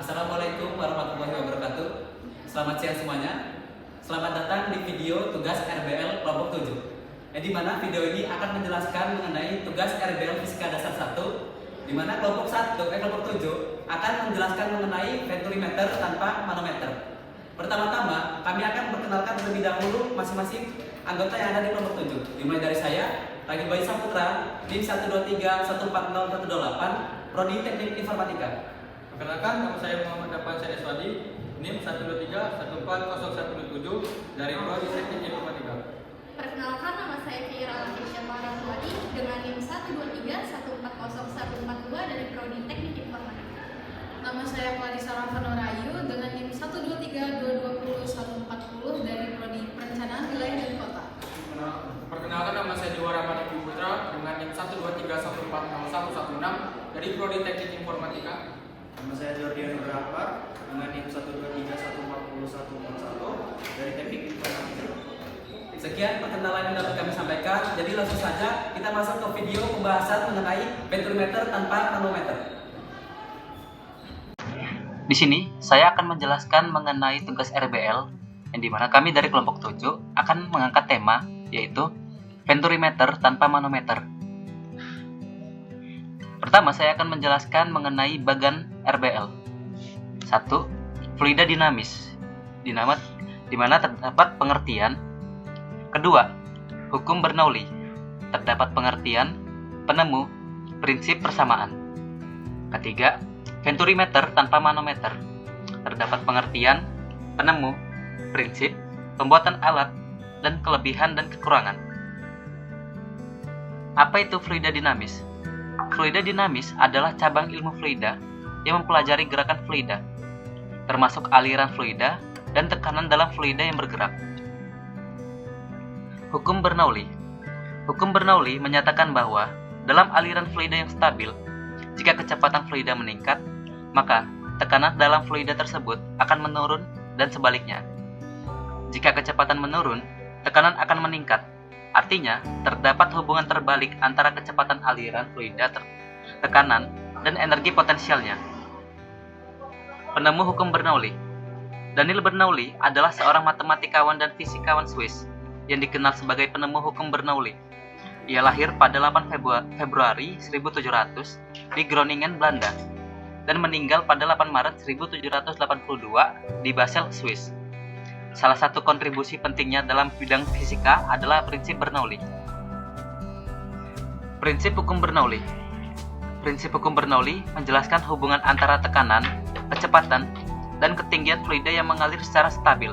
Assalamualaikum warahmatullahi wabarakatuh. Selamat siang semuanya. Selamat datang di video tugas RBL kelompok 7. Di mana video ini akan menjelaskan mengenai tugas RBL Fisika Dasar 1, di mana kelompok 7 akan menjelaskan mengenai venturimeter tanpa manometer. Pertama-tama, kami akan memperkenalkan terlebih dahulu masing-masing anggota yang ada di kelompok 7. Dimulai dari saya, Ragil Bayi Saputra, NIM 123140128, Prodi Teknik Informatika. Perkenalkan, nama saya Muhammad Afan Syed Eswadi, NIM 123140117 dari Prodi Teknik Informatika. Perkenalkan, nama saya Kira Latisha Maharahwadi dengan NIM 123140142 dari Prodi Teknik Informatika. Nama saya Clarissa Raffanorayu dengan NIM 123220140 dari Prodi Perencanaan Wilayah dan Kota. Perkenalkan, nama saya Dewa Rahman Putra dengan NIM 123140116 dari Prodi Teknik Informatika. Nama saya Jordian Berapa dengan NIM 123140141 dari Teknik Informatika. Sekian perkenalan yang dapat kami sampaikan. Jadi langsung saja kita masuk ke video pembahasan mengenai venturimeter tanpa manometer. Di sini saya akan menjelaskan mengenai tugas RBL yang dimana kami dari kelompok 7 akan mengangkat tema yaitu venturimeter tanpa manometer. Pertama saya akan menjelaskan mengenai bagan RBL. 1. Fluida dinamis, di mana terdapat pengertian. Kedua, hukum Bernoulli, terdapat pengertian, penemu, prinsip persamaan. Ketiga, venturimeter tanpa manometer, terdapat pengertian, penemu, prinsip, pembuatan alat, dan kelebihan dan kekurangan. Apa itu fluida dinamis? Fluida dinamis adalah cabang ilmu fluida yang mempelajari gerakan fluida, termasuk aliran fluida dan tekanan dalam fluida yang bergerak. Hukum Bernoulli. Hukum Bernoulli menyatakan bahwa dalam aliran fluida yang stabil, jika kecepatan fluida meningkat, maka tekanan dalam fluida tersebut akan menurun dan sebaliknya. Jika kecepatan menurun, tekanan akan meningkat. Artinya, terdapat hubungan terbalik antara kecepatan aliran fluida, tekanan, dan energi potensialnya. Penemu hukum Bernoulli. Daniel Bernoulli adalah seorang matematikawan dan fisikawan Swiss yang dikenal sebagai penemu hukum Bernoulli. Ia lahir pada 8 Februari 1700 di Groningen, Belanda, dan meninggal pada 8 Maret 1782 di Basel, Swiss. Salah satu kontribusi pentingnya dalam bidang fisika adalah prinsip Bernoulli. Prinsip hukum Bernoulli. Prinsip hukum Bernoulli menjelaskan hubungan antara tekanan, kecepatan, dan ketinggian fluida yang mengalir secara stabil.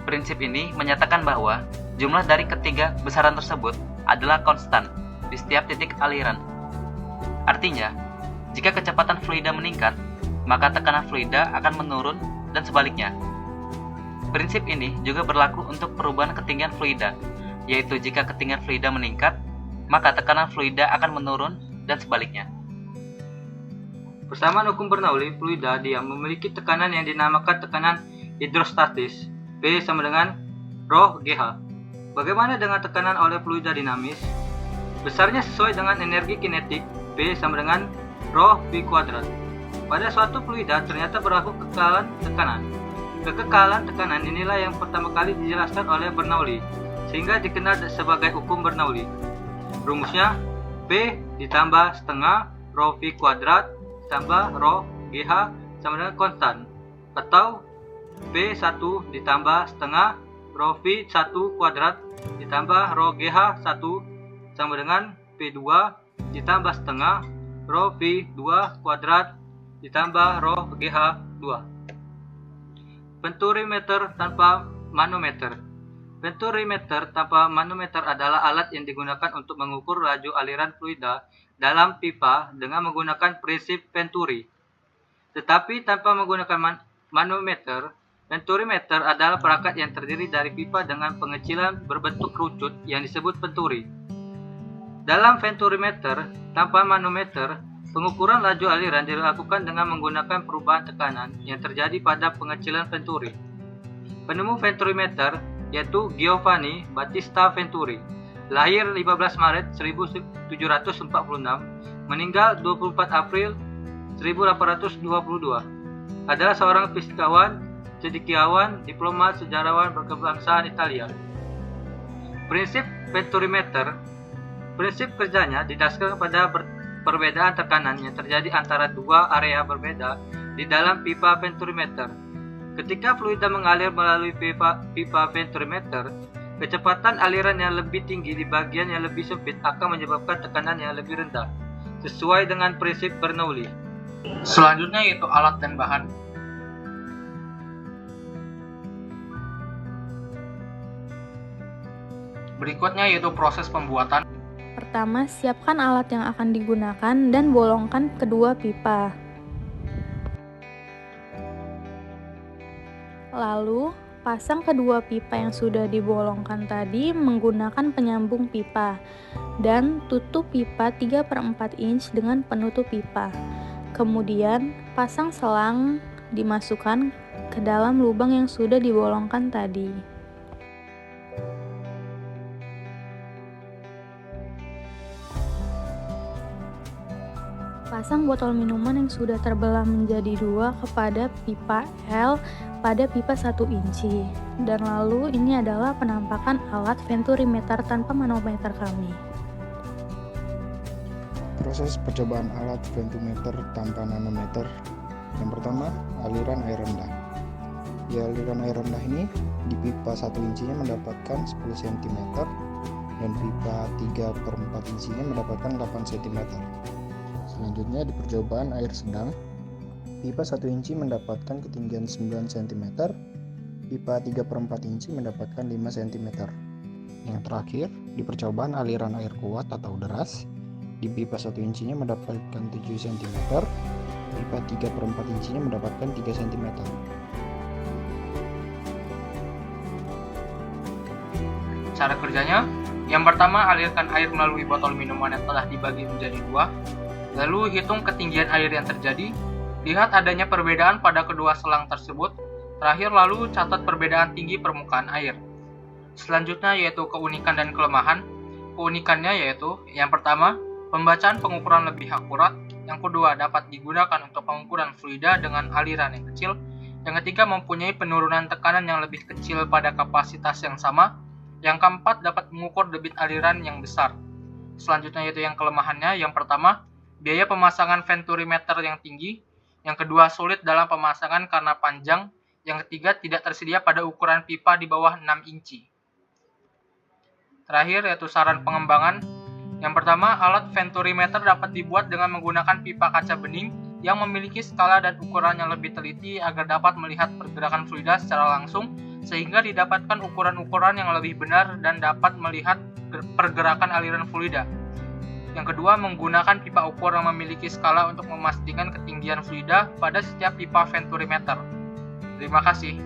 Prinsip ini menyatakan bahwa jumlah dari ketiga besaran tersebut adalah konstan di setiap titik aliran. Artinya, jika kecepatan fluida meningkat, maka tekanan fluida akan menurun dan sebaliknya. Prinsip ini juga berlaku untuk perubahan ketinggian fluida, yaitu jika ketinggian fluida meningkat, maka tekanan fluida akan menurun dan sebaliknya. Persamaan hukum Bernoulli, fluida diam memiliki tekanan yang dinamakan tekanan hidrostatis, P sama dengan rho GH. Bagaimana dengan tekanan oleh fluida dinamis? Besarnya sesuai dengan energi kinetik, P sama dengan rho V kuadrat. Pada suatu fluida ternyata berlaku kekekalan tekanan. Kekekalan tekanan inilah yang pertama kali dijelaskan oleh Bernoulli, sehingga dikenal sebagai hukum Bernoulli. Rumusnya P ditambah setengah rho V kuadrat ditambah rho GH sama dengan konstan, atau P1 ditambah setengah rho V1 kuadrat ditambah rho GH1 sama dengan P2 ditambah setengah rho V2 kuadrat ditambah rho GH2. Venturimeter tanpa manometer. Venturimeter tanpa manometer adalah alat yang digunakan untuk mengukur laju aliran fluida dalam pipa dengan menggunakan prinsip Venturi. Tetapi tanpa menggunakan manometer, venturimeter adalah perangkat yang terdiri dari pipa dengan pengecilan berbentuk kerucut yang disebut venturi. Dalam venturimeter tanpa manometer, pengukuran laju aliran dilakukan dengan menggunakan perubahan tekanan yang terjadi pada pengecilan venturi. Penemu venturimeter yaitu Giovanni Battista Venturi, lahir 15 Maret 1746, meninggal 24 April 1822. Adalah seorang fisikawan, cendekiawan, diplomat, sejarawan berkebangsaan Italia. Prinsip Venturimeter. Prinsip kerjanya didasarkan pada perbedaan tekanan yang terjadi antara dua area berbeda di dalam pipa Venturimeter. Ketika fluida mengalir melalui pipa Venturimeter, kecepatan aliran yang lebih tinggi di bagian yang lebih sempit akan menyebabkan tekanan yang lebih rendah, sesuai dengan prinsip Bernoulli. Selanjutnya yaitu alat dan bahan. Berikutnya yaitu proses pembuatan. Pertama, siapkan alat yang akan digunakan dan bolongkan kedua pipa. Lalu, pasang kedua pipa yang sudah dibolongkan tadi menggunakan penyambung pipa dan tutup pipa 3/4 inch dengan penutup pipa. Kemudian, pasang selang dimasukkan ke dalam lubang yang sudah dibolongkan tadi. Pasang botol minuman yang sudah terbelah menjadi dua kepada pipa L pada pipa 1 inci. Dan lalu ini adalah penampakan alat Venturimeter tanpa manometer kami. Proses percobaan alat Venturimeter tanpa nanometer. Yang pertama, aliran air rendah. Di aliran air rendah ini, di pipa 1 incinya mendapatkan 10 cm dan pipa 3/4 incinya mendapatkan 8 cm. Selanjutnya di percobaan air sedang, pipa 1 inci mendapatkan ketinggian 9 cm, pipa 3/4 inci mendapatkan 5 cm. Yang terakhir, di percobaan aliran air kuat atau deras, di pipa 1 incinya mendapatkan 7 cm, pipa 3/4 incinya mendapatkan 3 cm. Cara kerjanya, yang pertama alirkan air melalui botol minuman yang telah dibagi menjadi dua. Lalu hitung ketinggian air yang terjadi, lihat adanya perbedaan pada kedua selang tersebut. Terakhir lalu catat perbedaan tinggi permukaan air. Selanjutnya yaitu keunikan dan kelemahan. Keunikannya yaitu yang pertama, pembacaan pengukuran lebih akurat. Yang kedua, dapat digunakan untuk pengukuran fluida dengan aliran yang kecil. Yang ketiga, mempunyai penurunan tekanan yang lebih kecil pada kapasitas yang sama. Yang keempat, dapat mengukur debit aliran yang besar. Selanjutnya yaitu yang kelemahannya. Yang pertama, biaya pemasangan Venturimeter yang tinggi. Yang kedua, sulit dalam pemasangan karena panjang. Yang ketiga, tidak tersedia pada ukuran pipa di bawah 6 inci. Terakhir, yaitu saran pengembangan. Yang pertama, alat Venturimeter dapat dibuat dengan menggunakan pipa kaca bening yang memiliki skala dan ukuran yang lebih teliti agar dapat melihat pergerakan fluida secara langsung, sehingga didapatkan ukuran-ukuran yang lebih benar dan dapat melihat pergerakan aliran fluida. Yang kedua, menggunakan pipa ukur yang memiliki skala untuk memastikan ketinggian fluida pada setiap pipa Venturimeter. Terima kasih.